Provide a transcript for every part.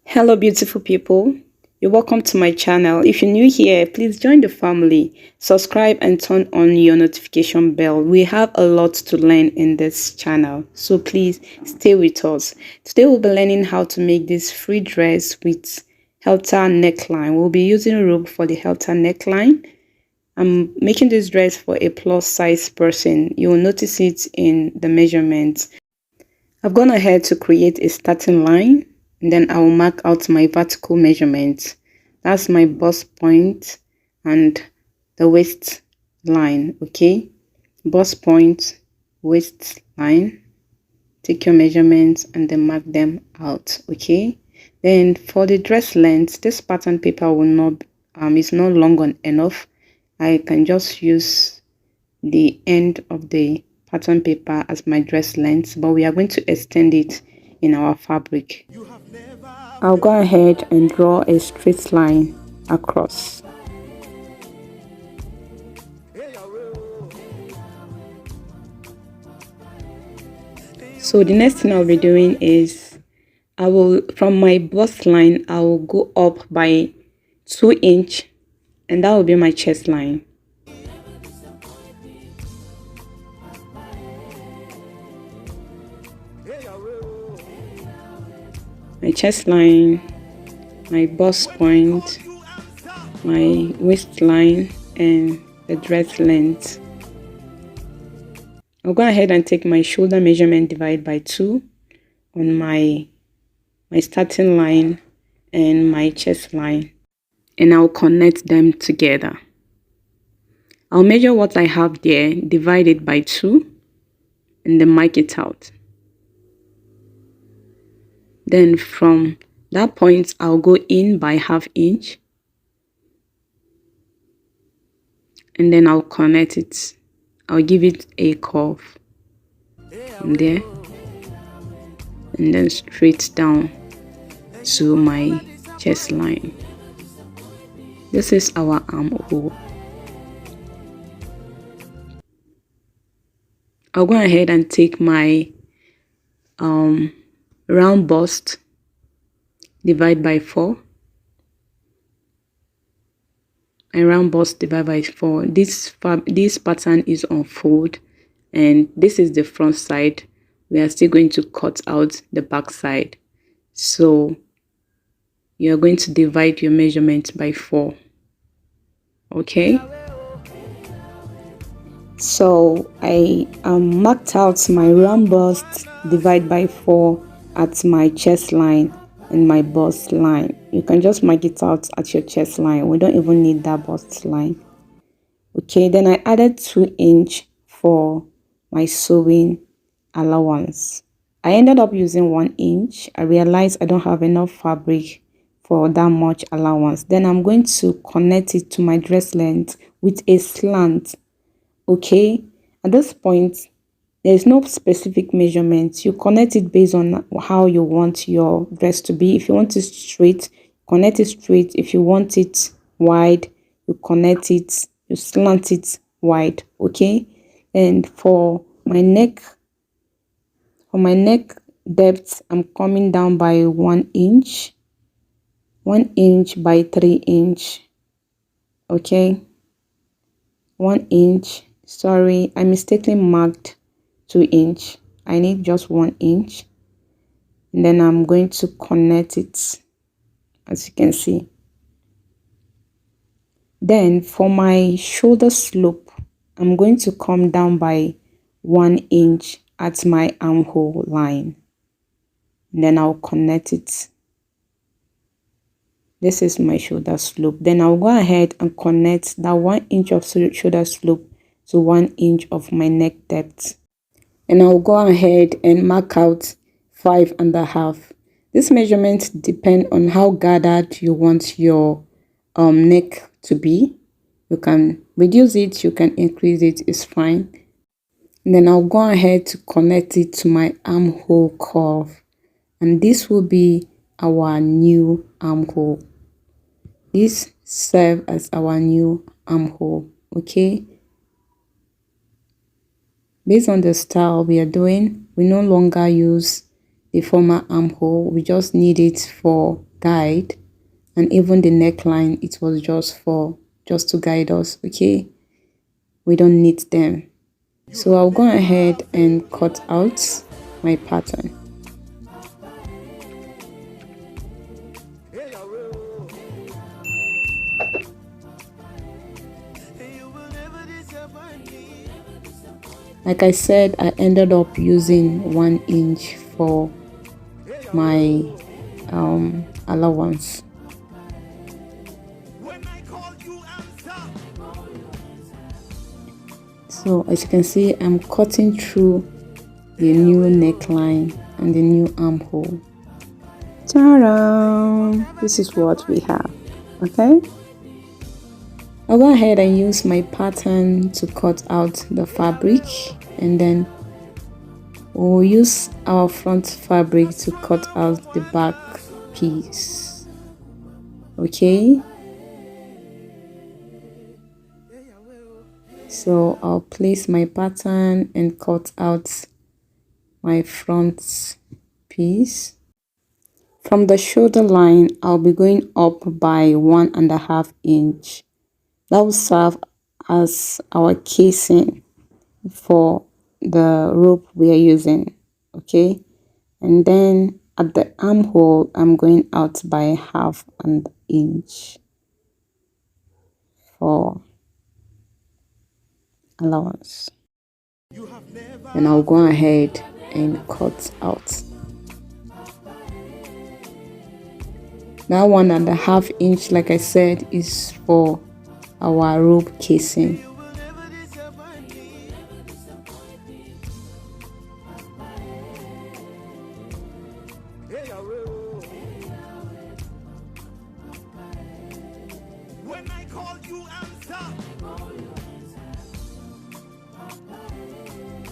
Hello beautiful people, you're welcome to my channel. If you're new here, please join the family, subscribe and turn on your notification bell. We have a lot to learn in this channel, so please stay with us. Today we'll be learning how to make this free dress with halter neckline. We'll be using rope for the halter neckline. I'm making this dress for a plus size person. You will notice it in the measurements. I've gone ahead to create a starting line, and then I will mark out my vertical measurement. That's my bust point and the waist line. Okay, bust point, waist line. Take your measurements and then mark them out. Okay, then for the dress length, this pattern paper will not is not long enough. I can just use the end of the pattern paper as my dress length, but we are going to extend it in our fabric. I'll go ahead and draw a straight line across. So the next thing I'll be doing is from my bust line, I will go up by 2 inches, and that will be my chest line. My chest line, my bust point, my waistline, and the dress length. I'll go ahead and take my shoulder measurement, divide by 2 on my starting line and my chest line, and I'll connect them together. I'll measure what I have there, divide it by 2, and then mark it out. Then from that point, I'll go in by ½ inch, and then I'll connect it. I'll give it a curve from there, and then straight down to my chest line. This is our armhole. I'll go ahead and take my round bust, divide by 4, and round bust divide by 4. This pattern is on fold, and this is the front side. We are still going to cut out the back side, so you are going to divide your measurement by 4. Okay, so I marked out my round bust, divide by 4 at my chest line and my bust line. You can just mark it out at your chest line. We don't even need that bust line. Okay, then I added 2 inches for my sewing allowance. I ended up using 1 inch. I realized I don't have enough fabric for that much allowance. Then I'm going to connect it to my dress length with a slant. Okay, at this point, there's no specific measurement. You connect it based on how you want your dress to be. If you want it straight, connect it straight. If you want it wide, you connect it, you slant it wide. Okay, and for my neck depth, I'm coming down by 1 inch, 1 inch by 3 inch. Okay, 1 inch. Sorry, I mistakenly marked 2 inch. I need just 1 inch, and then I'm going to connect it, as you can see. Then for my shoulder slope, I'm going to come down by 1 inch at my armhole line, and then I'll connect it. This is my shoulder slope. Then I'll go ahead and connect that 1 inch of shoulder slope to 1 inch of my neck depth, and I'll go ahead and mark out 5.5. This measurement depends on how gathered you want your neck to be. You can reduce it, you can increase it, it's fine. And then I'll go ahead to connect it to my armhole curve, and this will be our new armhole. This serves as our new armhole. Okay, based on the style we are doing, we no longer use the former armhole. We just need it for guide, and even the neckline, it was just to guide us. Okay, we don't need them. So I'll go ahead and cut out my pattern. Like I said, I ended up using 1 inch for my allowance. So as you can see, I'm cutting through the new neckline and the new armhole. Ta-da! This is what we have. Okay, I'll go ahead and use my pattern to cut out the fabric, and then we'll use our front fabric to cut out the back piece. Okay, so I'll place my pattern and cut out my front piece. From the shoulder line, I'll be going up by 1.5 inch. That will serve as our casing for the rope we are using. Okay, and then at the armhole, I'm going out by 1/2 inch for allowance. And I'll go ahead and cut out. That 1.5 inch, like I said, is for our rope casing.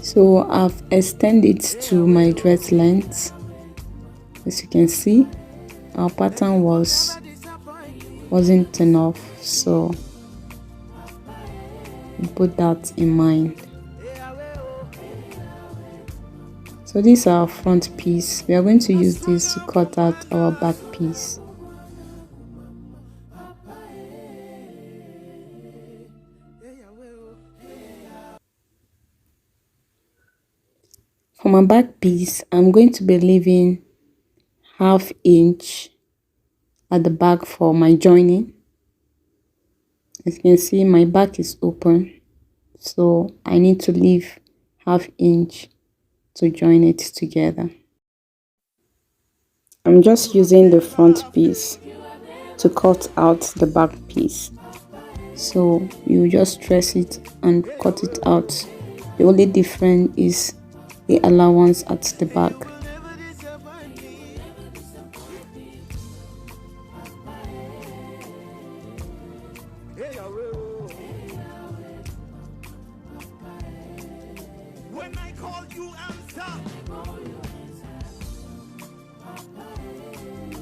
So I've extended it to my dress length. As you can see, our pattern wasn't enough, so put that in mind. So this is our front piece. We are going to use this to cut out our back piece. For my back piece, I'm going to be leaving 1/2 inch at the back for my joining. As you can see, my back is open, so I need to leave 1/2 inch to join it together. I'm just using the front piece to cut out the back piece. So you just press it and cut it out. The only difference is the allowance at the back.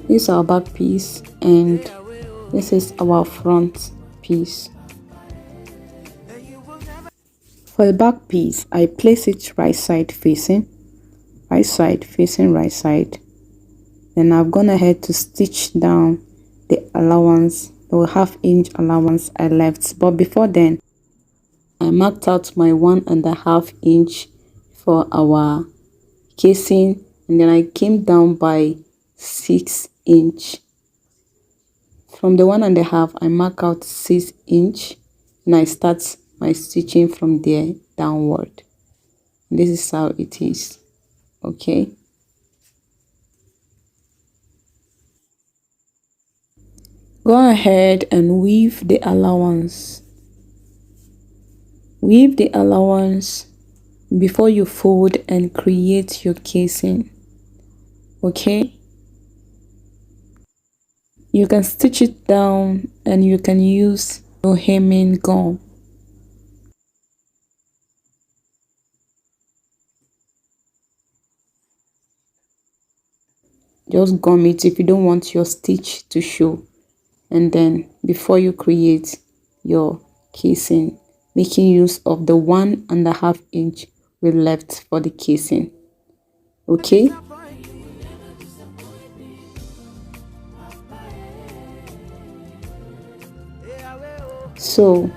This is our back piece and this is our front piece. For the back piece, I place it right side facing right side. Then I've gone ahead to stitch down the allowance, the 1/2 inch allowance I left. But before then, I marked out my 1.5 inch for our casing, and then I came down by 6 inch. From the 1.5, I mark out 6 inch, and I start my stitching from there downward. This is how it is. Okay, go ahead and weave the allowance. Weave the allowance before you fold and create your casing. Okay, you can stitch it down and you can use your hemming gum. Just gum it if you don't want your stitch to show, and then before you create your casing, making use of the 1.5 inch we left for the casing. Okay, So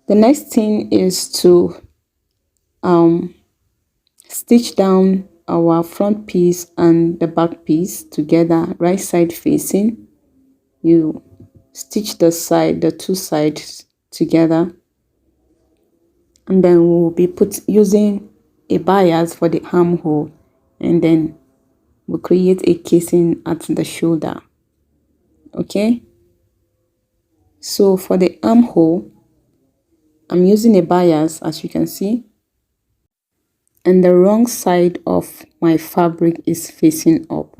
the next thing is to stitch down our front piece and the back piece together, right side facing. You stitch the two sides together, and then we'll be using a bias for the armhole, and then we'll create a casing at the shoulder. Okay, so for the armhole, I'm using a bias, as you can see, and the wrong side of my fabric is facing up.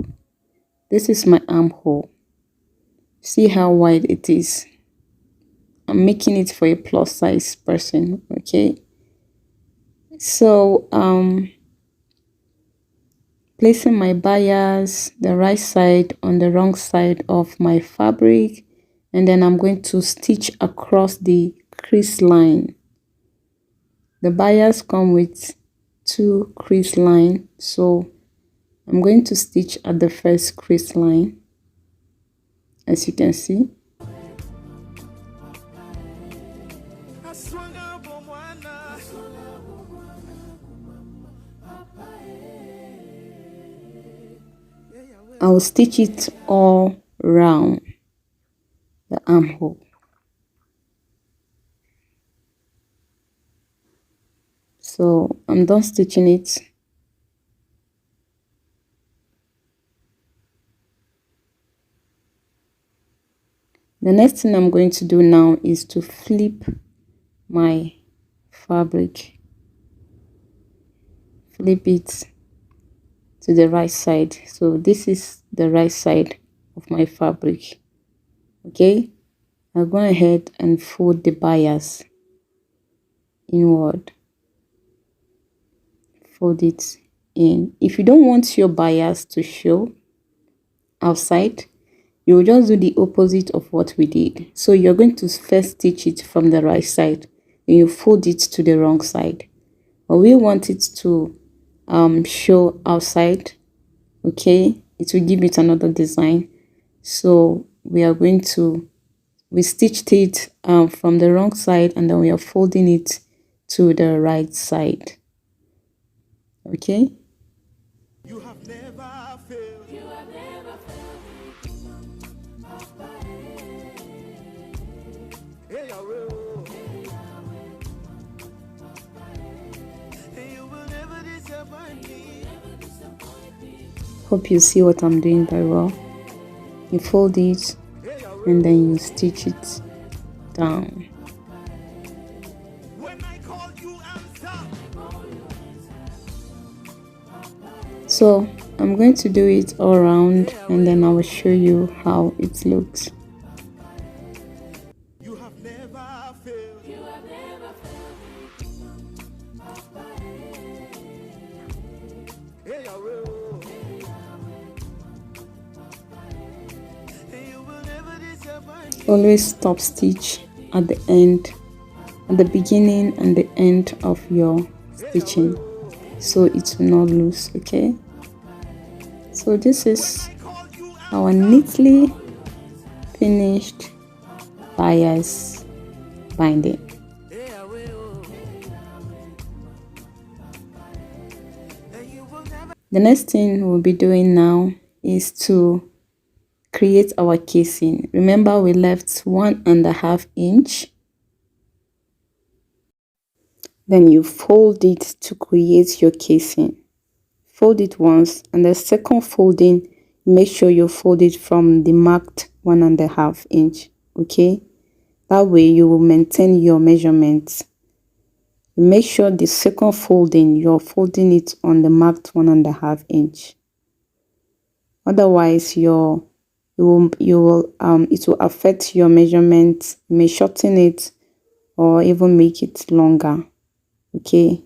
This is my armhole. See how wide it is. I'm making it for a plus size person. Okay, so placing my bias the right side on the wrong side of my fabric, and then I'm going to stitch across the crease line. The bias come with two crease line, so I'm going to stitch at the first crease line, as you can see. I'll stitch it all round the armhole. So I'm done stitching it. The next thing I'm going to do now is to flip my fabric. Flip it to the right side. So this is the right side of my fabric. Okay, I'll go ahead and fold the bias inward. Fold it in. If you don't want your bias to show outside, you will just do the opposite of what we did. So you're going to first stitch it from the right side, and you fold it to the wrong side. But we want it to show outside. Okay, it will give it another design. So we are going to stitched it from the wrong side, and then we are folding it to the right side. Okay, you have never failed. You have never failed. Hey, you will never disappoint me. Hope you see what I'm doing very well. You fold it and then you stitch it down. So I'm going to do it all around, and then I will show you how it looks. You have never failed. You have never failed. Always stop stitch at the end, at the beginning and the end of your stitching, so it will not lose. Okay, so this is our neatly finished bias binding. The next thing we'll be doing now is to create our casing. Remember, we left 1.5 inch. Then you fold it to create your casing. Fold it once, and the second folding, make sure you fold it from the marked 1.5 inch. Okay, that way you will maintain your measurements. Make sure the second folding, you're folding it on the marked 1.5 inch. Otherwise, it will affect your measurements. You may shorten it or even make it longer. Okay,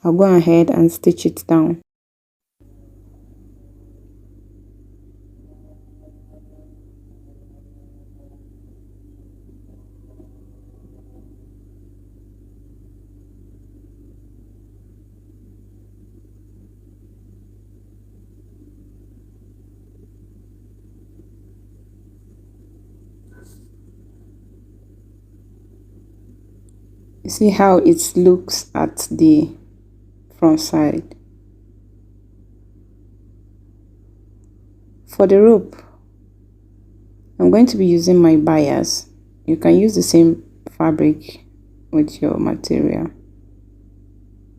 I'll go ahead and stitch it down. See how it looks at the front side. For the rope, I'm going to be using my bias. You can use the same fabric with your material.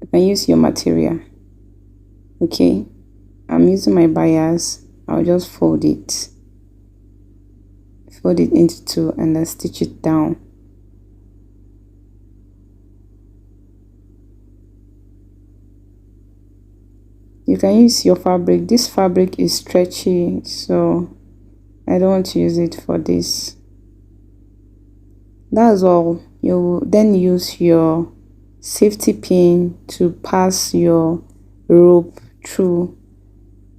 You can use your material. Okay, I'm using my bias. I'll just fold it into two and then stitch it down. You can use your fabric. This fabric is stretchy, so I don't want to use it for this. That's all. You then use your safety pin to pass your rope through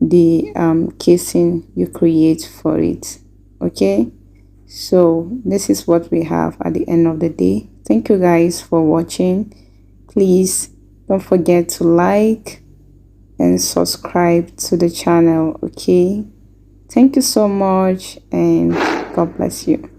the casing you create for it. Okay, so this is what we have at the end of the day. Thank you guys for watching. Please don't forget to like and subscribe to the channel. Okay, thank you so much and God bless you.